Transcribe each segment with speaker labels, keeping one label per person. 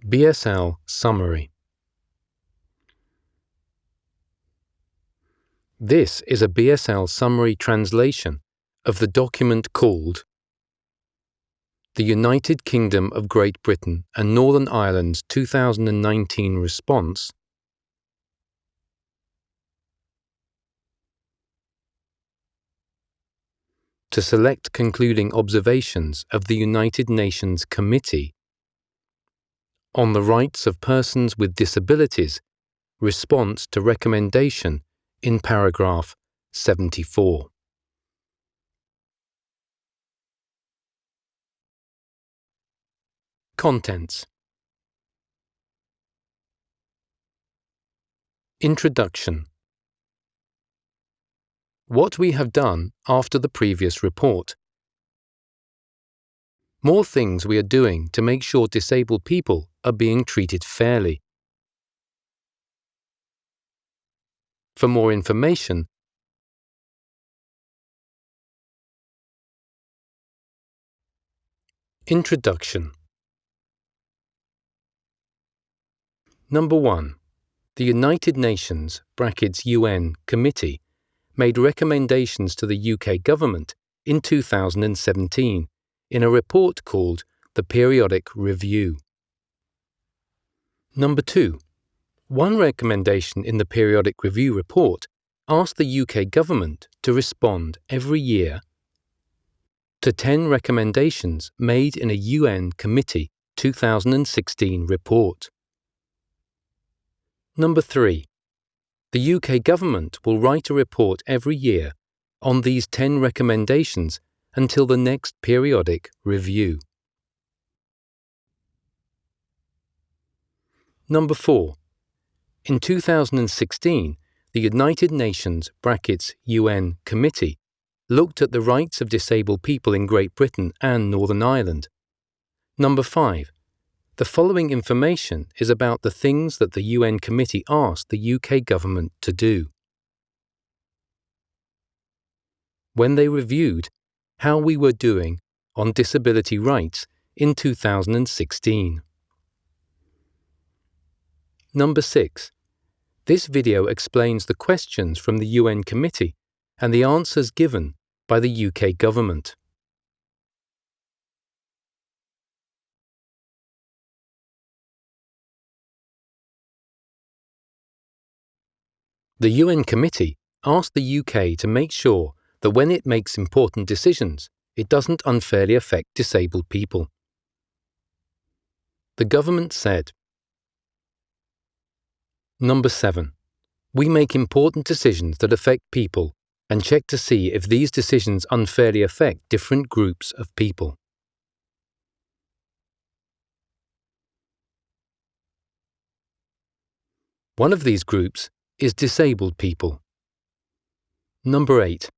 Speaker 1: BSL Summary. This is a BSL summary translation of the document called The United Kingdom of Great Britain and Northern Ireland's 2019 Response to Select Concluding Observations of the United Nations Committee on the Rights of Persons with Disabilities Response to Recommendation in paragraph 74. Contents. Introduction. What we have done after the previous report. More things we are doing to make sure disabled people are being treated fairly. For more information, Introduction. Number 1. The United Nations (UN) Committee made recommendations to the UK government in 2017 in a report called the Periodic Review. Number 2. One recommendation in the Periodic Review report asked the UK government to respond every year to 10 recommendations made in a UN Committee 2016 report. Number 3. The UK government will write a report every year on these 10 recommendations until the next periodic review. Number 4. In 2016, the United Nations (UN) Committee looked at the rights of disabled people in Great Britain and Northern Ireland. Number 5. The following information is about the things that the UN Committee asked the UK government to do when they reviewed how we were doing on disability rights in 2016. Number 6. This video explains the questions from the UN Committee and the answers given by the UK government. The UN Committee asked the UK to make sure that when it makes important decisions, it doesn't unfairly affect disabled people. The government said, Number 7. We make important decisions that affect people and check to see if these decisions unfairly affect different groups of people. One of these groups is disabled people. Number 8.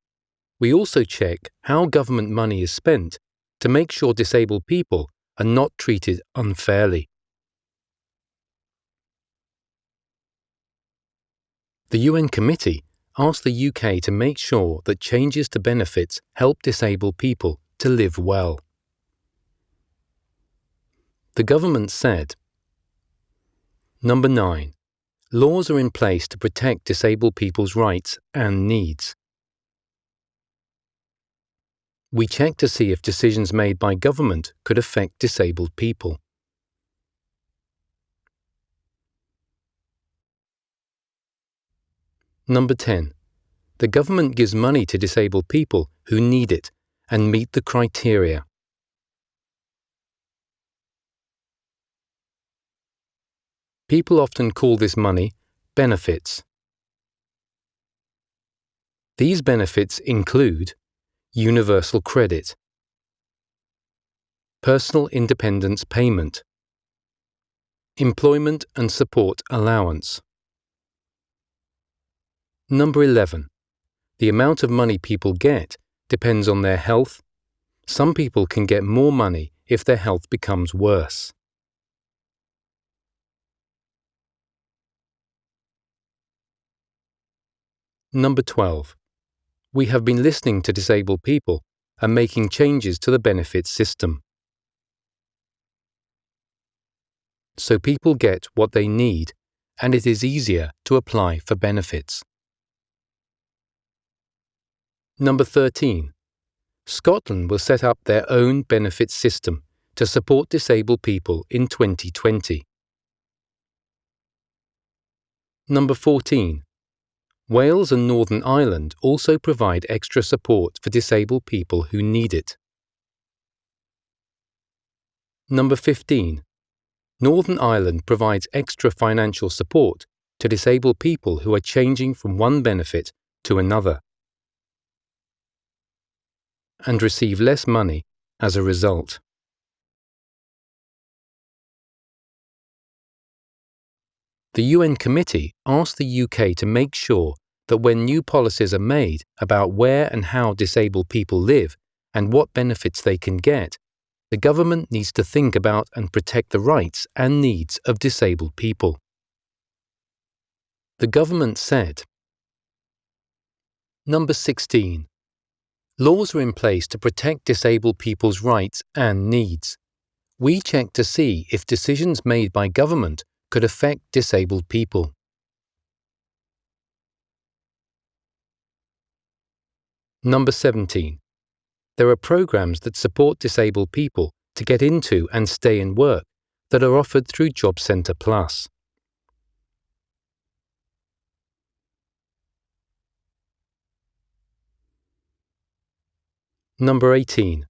Speaker 1: We also check how government money is spent to make sure disabled people are not treated unfairly. The UN Committee asked the UK to make sure that changes to benefits help disabled people to live well. The government said, Number 9. Laws are in place to protect disabled people's rights and needs. We check to see if decisions made by government could affect disabled people. Number 10. The government gives money to disabled people who need it and meet the criteria. People often call this money benefits. These benefits include universal credit, personal independence payment, employment and support allowance. Number 11. The amount of money people get depends on their health. Some people can get more money if their health becomes worse. Number 12. We have been listening to disabled people and making changes to the benefits system. so people get what they need and it is easier to apply for benefits. Number 13. Scotland will set up their own benefits system to support disabled people in 2020. Number 14. Wales and Northern Ireland also provide extra support for disabled people who need it. Number 15. Northern Ireland provides extra financial support to disabled people who are changing from one benefit to another and receive less money as a result. The UN Committee asked the UK to make sure that when new policies are made about where and how disabled people live and what benefits they can get, the government needs to think about and protect the rights and needs of disabled people. The government said, Number 16. Laws are in place to protect disabled people's rights and needs. We check to see if decisions made by government could affect disabled people. Number 17. There are programs that support disabled people to get into and stay in work that are offered through Job Centre Plus. Number 18.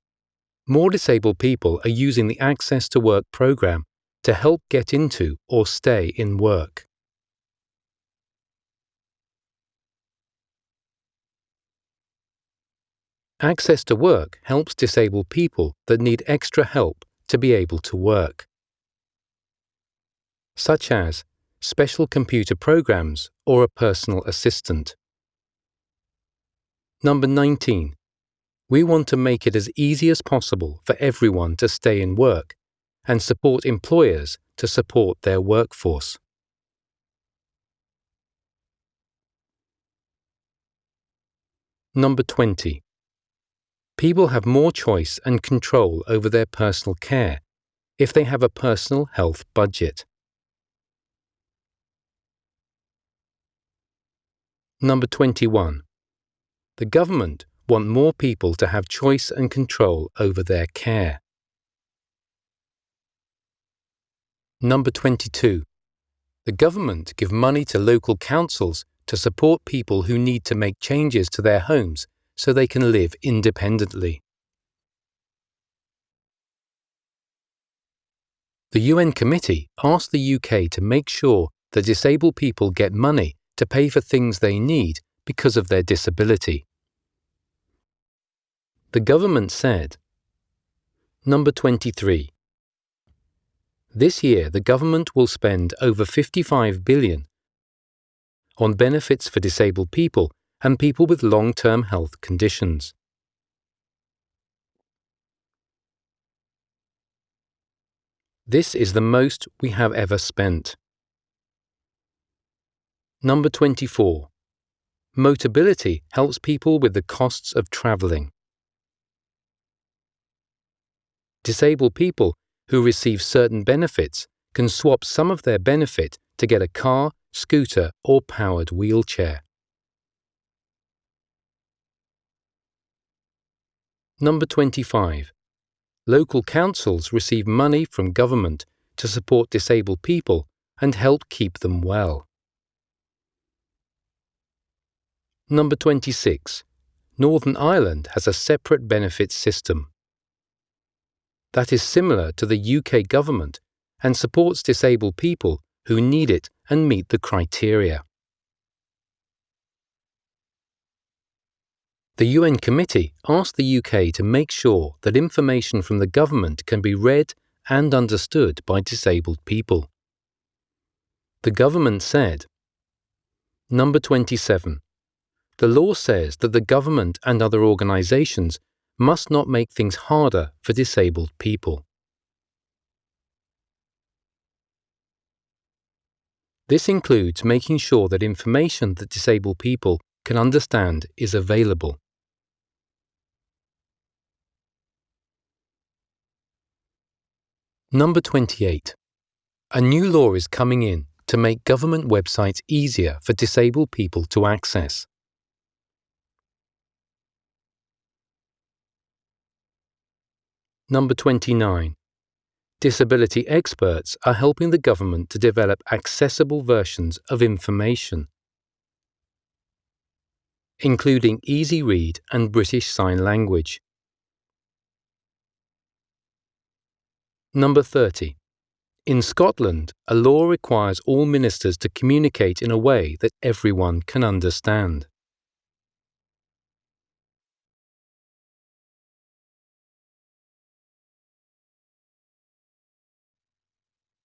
Speaker 1: More disabled people are using the Access to Work program to help get into or stay in work. Access to Work helps disabled people that need extra help to be able to work, such as special computer programs or a personal assistant. Number 19. We want to make it as easy as possible for everyone to stay in work and support employers to support their workforce. Number 20. People have more choice and control over their personal care if they have a personal health budget. Number 21. The government want more people to have choice and control over their care. Number 22. The government give money to local councils to support people who need to make changes to their homes so they can live independently. The UN Committee asked the UK to make sure that disabled people get money to pay for things they need because of their disability. The government said, Number 23. This year the government will spend over $55 billion on benefits for disabled people and people with long-term health conditions. This is the most we have ever spent. Number 24. Motability helps people with the costs of travelling. Disabled people who receive certain benefits can swap some of their benefit to get a car, scooter or powered wheelchair. Number 25. Local councils receive money from government to support disabled people and help keep them well. Number 26. Northern Ireland has a separate benefits system that is similar to the UK government and supports disabled people who need it and meet the criteria. The UN Committee asked the UK to make sure that information from the government can be read and understood by disabled people. The government said, Number 27. The law says that the government and other organisations must not make things harder for disabled people. This includes making sure that information that disabled people can understand is available. Number 28. A new law is coming in to make government websites easier for disabled people to access. Number 29. Disability experts are helping the government to develop accessible versions of information, including Easy Read and British Sign Language. Number 30. In Scotland, a law requires all ministers to communicate in a way that everyone can understand.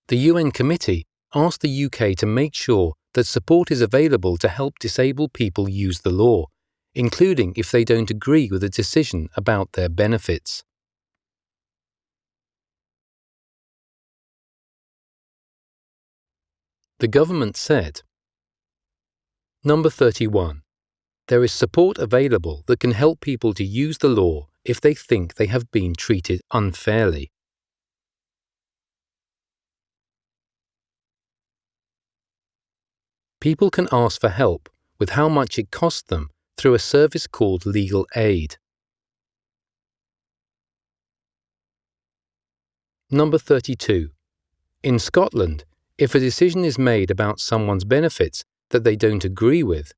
Speaker 1: The UN Committee asked the UK to make sure that support is available to help disabled people use the law, including if they don't agree with a decision about their benefits. The government said, Number 31. There is support available that can help people to use the law if they think they have been treated unfairly. People can ask for help with how much it costs them through a service called legal aid. Number 32. In Scotland, if a decision is made about someone's benefits that they don't agree with,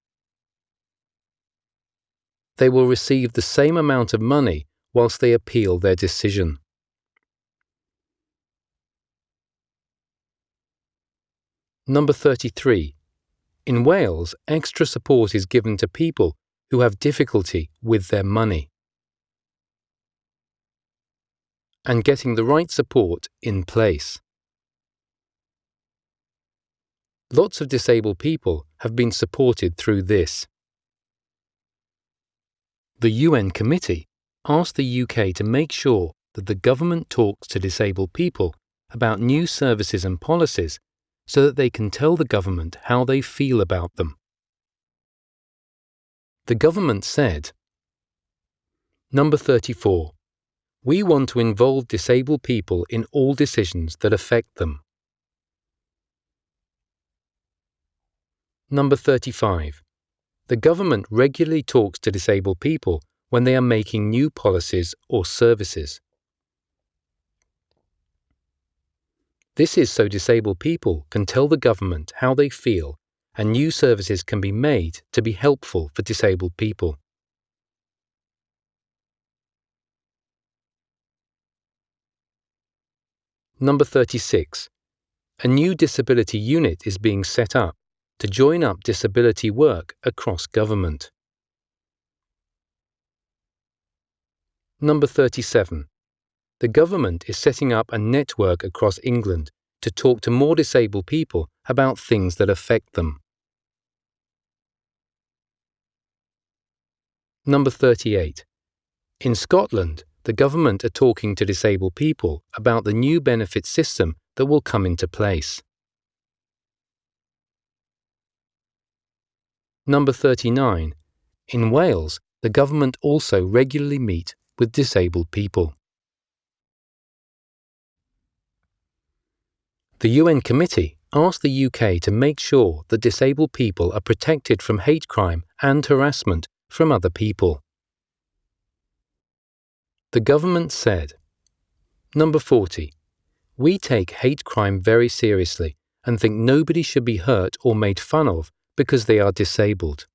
Speaker 1: they will receive the same amount of money whilst they appeal their decision. Number 33. In Wales, extra support is given to people who have difficulty with their money and getting the right support in place. Lots of disabled people have been supported through this. The UN Committee asked the UK to make sure that the government talks to disabled people about new services and policies so that they can tell the government how they feel about them. The government said, Number 34. We want to involve disabled people in all decisions that affect them. Number 35. The government regularly talks to disabled people when they are making new policies or services. This is so disabled people can tell the government how they feel and new services can be made to be helpful for disabled people. Number 36. A new disability unit is being set up to join up disability work across government. Number 37. The government is setting up a network across England to talk to more disabled people about things that affect them. Number 38. In Scotland, the government are talking to disabled people about the new benefit system that will come into place. Number 39. In Wales, the government also regularly meet with disabled people. The UN Committee asked the UK to make sure that disabled people are protected from hate crime and harassment from other people. The government said, Number 40. We take hate crime very seriously and think nobody should be hurt or made fun of because they are disabled.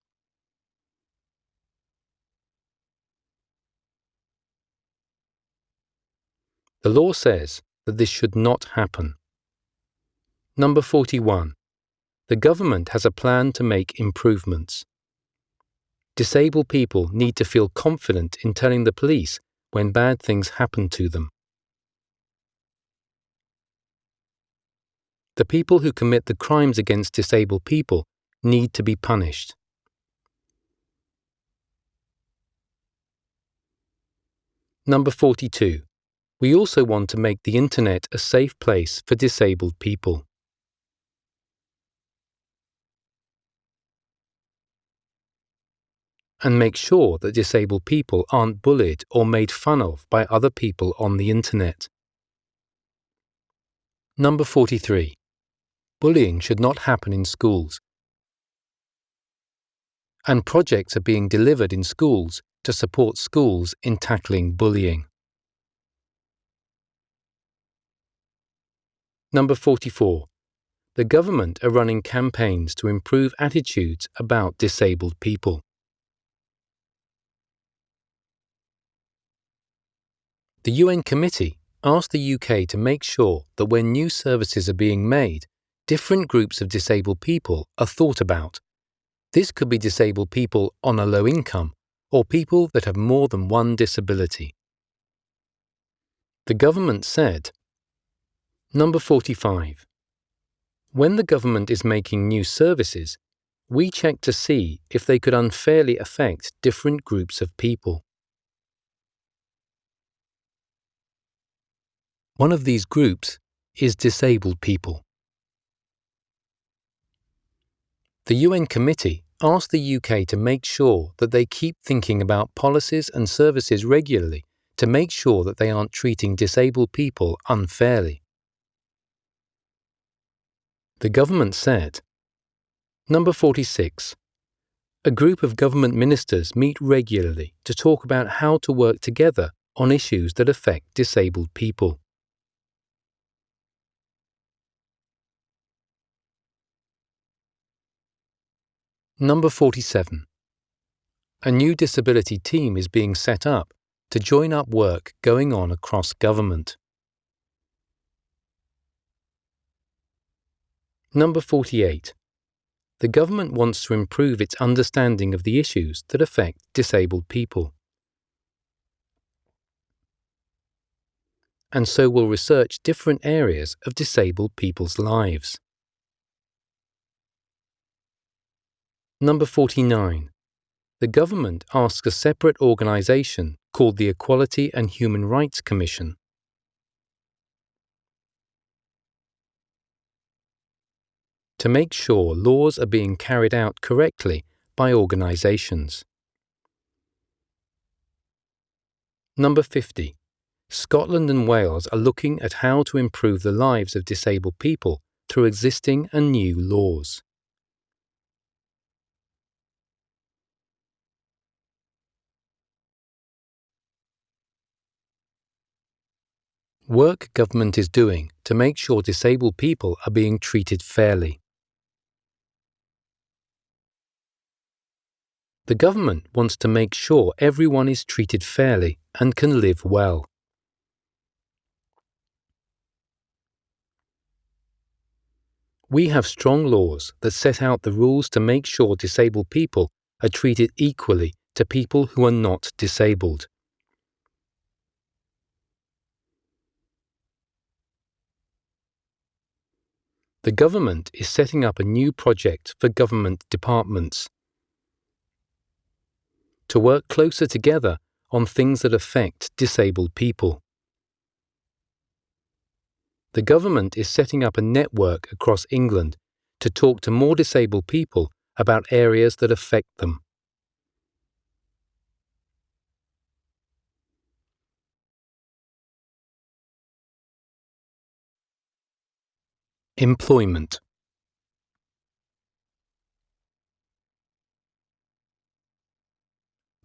Speaker 1: The law says that this should not happen. Number 41. The government has a plan to make improvements. Disabled people need to feel confident in telling the police when bad things happen to them. The people who commit the crimes against disabled people need to be punished. Number 42. We also want to make the internet a safe place for disabled people. And make sure that disabled people aren't bullied or made fun of by other people on the internet. Number 43. bullying should not happen in schools, and projects are being delivered in schools to support schools in tackling bullying. Number 44. The government are running campaigns to improve attitudes about disabled people. The UN Committee asked the UK to make sure that when new services are being made, different groups of disabled people are thought about. This could be disabled people on a low income or people that have more than one disability. The government said, Number 45. When the government is making new services, we check to see if they could unfairly affect different groups of people. One of these groups is disabled people. The UN Committee asked the UK to make sure that they keep thinking about policies and services regularly to make sure that they aren't treating disabled people unfairly. The government said, Number 46. A group of government ministers meet regularly to talk about how to work together on issues that affect disabled people. Number 47. A new disability team is being set up to join up work going on across government. Number 48. The government wants to improve its understanding of the issues that affect disabled people, and so will research different areas of disabled people's lives. Number 49. The government asks a separate organisation called the Equality and Human Rights Commission to make sure laws are being carried out correctly by organisations. Number 50. Scotland and Wales are looking at how to improve the lives of disabled people through existing and new laws. Work government is doing to make sure disabled people are being treated fairly. The government wants to make sure everyone is treated fairly and can live well. We have strong laws that set out the rules to make sure disabled people are treated equally to people who are not disabled. The government is setting up a new project for government departments to work closer together on things that affect disabled people. The government is setting up a network across England to talk to more disabled people about areas that affect them. Employment.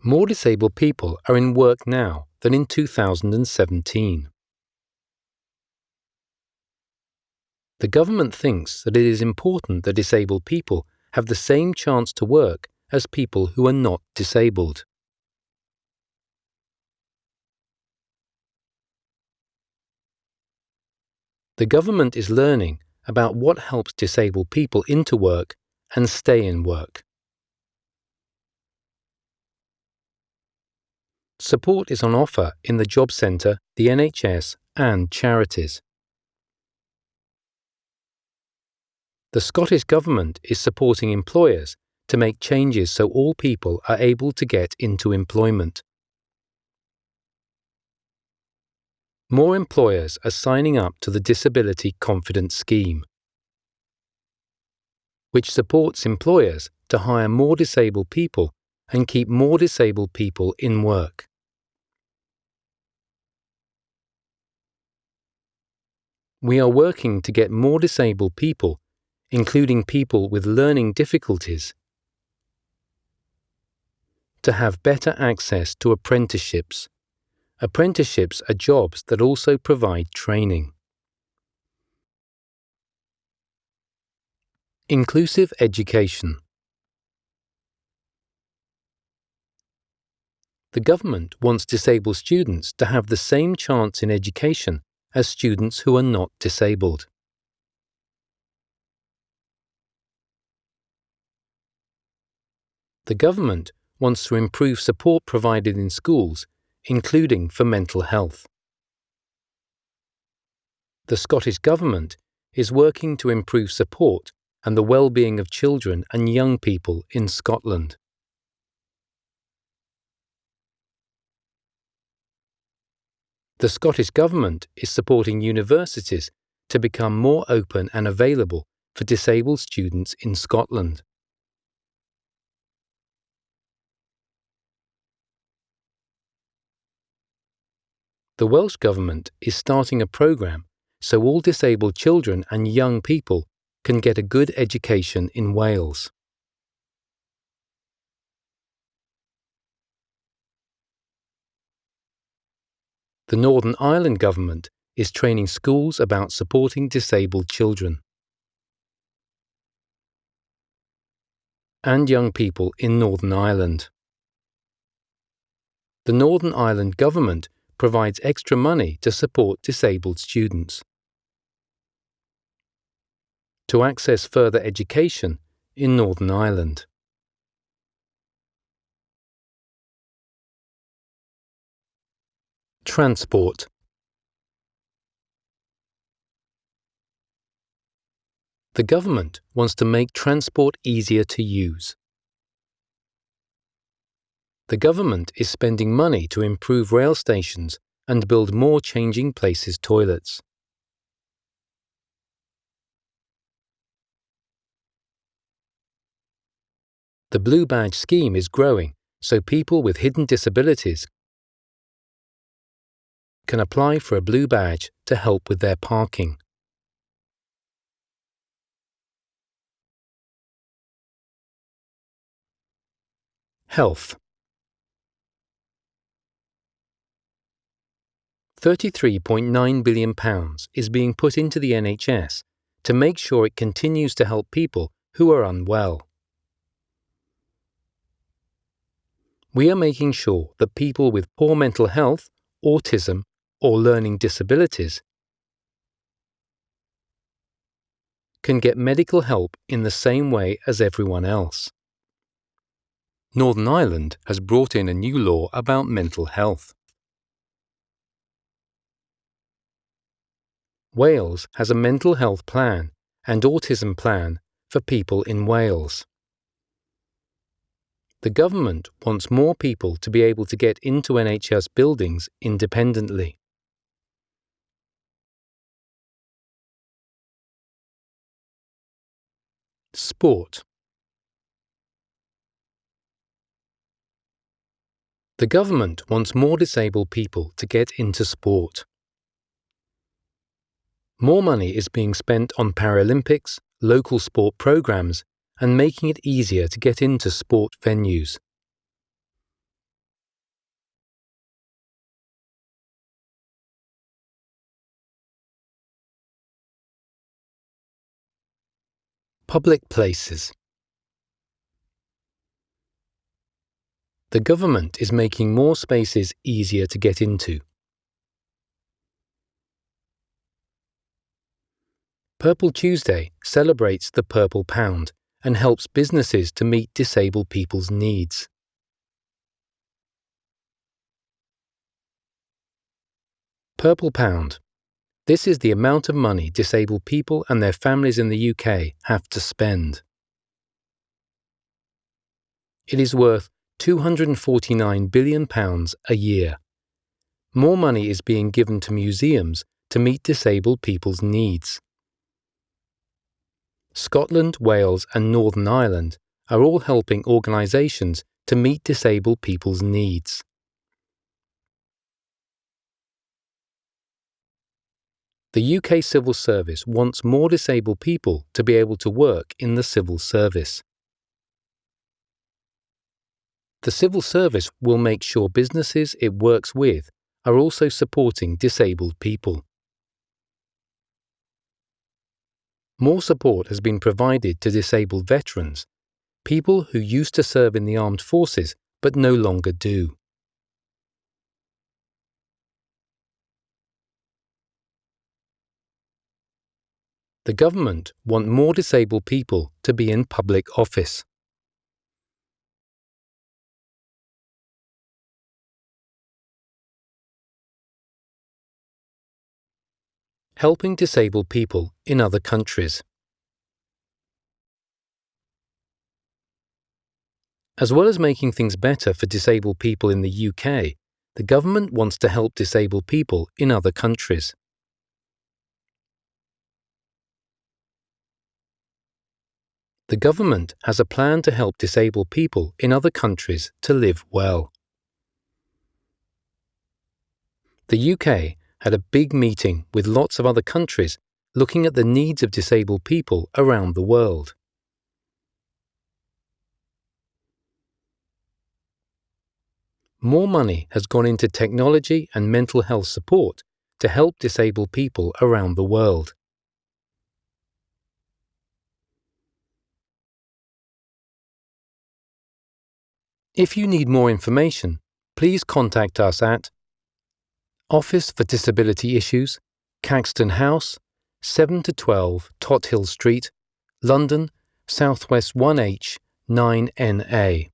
Speaker 1: More disabled people are in work now than in 2017. The government thinks that it is important that disabled people have the same chance to work as people who are not disabled. The government is learning about what helps disabled people into work and stay in work. Support is on offer in the job centre, the NHS and charities. The Scottish Government is supporting employers to make changes so all people are able to get into employment. More employers are signing up to the Disability Confidence Scheme, which supports employers to hire more disabled people and keep more disabled people in work. We are working to get more disabled people including people with learning difficulties, to have better access to apprenticeships. Apprenticeships are jobs that also provide training. Inclusive education. The government wants disabled students to have the same chance in education as students who are not disabled. The government wants to improve support provided in schools, including for mental health. The Scottish Government is working to improve support and the well-being of children and young people in Scotland. The Scottish Government is supporting universities to become more open and available for disabled students in Scotland. The Welsh Government is starting a programme so all disabled children and young people can get a good education in Wales. The Northern Ireland Government is training schools about supporting disabled children and young people in Northern Ireland. The Northern Ireland Government provides extra money to support disabled students. To access further education in Northern Ireland. Transport. The government wants to make transport easier to use. The government is spending money to improve rail stations and build more changing places toilets. The Blue Badge scheme is growing, so people with hidden disabilities can apply for a blue badge to help with their parking. Health. £33.9 billion is being put into the NHS to make sure it continues to help people who are unwell. We are making sure that people with poor mental health, autism, or learning disabilities can get medical help in the same way as everyone else. Northern Ireland has brought in a new law about mental health. Wales has a mental health plan and autism plan for people in Wales. The government wants more people to be able to get into NHS buildings independently. Sport. The government wants more disabled people to get into sport. More money is being spent on Paralympics, local sport programs, and making it easier to get into sport venues. Public places. The government is making more spaces easier to get into. Purple Tuesday celebrates the Purple Pound and helps businesses to meet disabled people's needs. Purple Pound. This is the amount of money disabled people and their families in the UK have to spend. It is worth £249 billion a year. More money is being given to museums to meet disabled people's needs. Scotland, Wales and Northern Ireland are all helping organisations to meet disabled people's needs. The UK Civil Service wants more disabled people to be able to work in the civil service. The civil service will make sure businesses it works with are also supporting disabled people. More support has been provided to disabled veterans, people who used to serve in the armed forces but no longer do. The government want more disabled people to be in public office. Helping disabled people in other countries. As well as making things better for disabled people in the UK, the government wants to help disabled people in other countries. The government has a plan to help disabled people in other countries to live well. The UK had a big meeting with lots of other countries looking at the needs of disabled people around the world. More money has gone into technology and mental health support to help disabled people around the world. If you need more information, please contact us at Office for Disability Issues, Caxton House, 7 to 12 Tothill Street, London, Southwest 1H 9NA.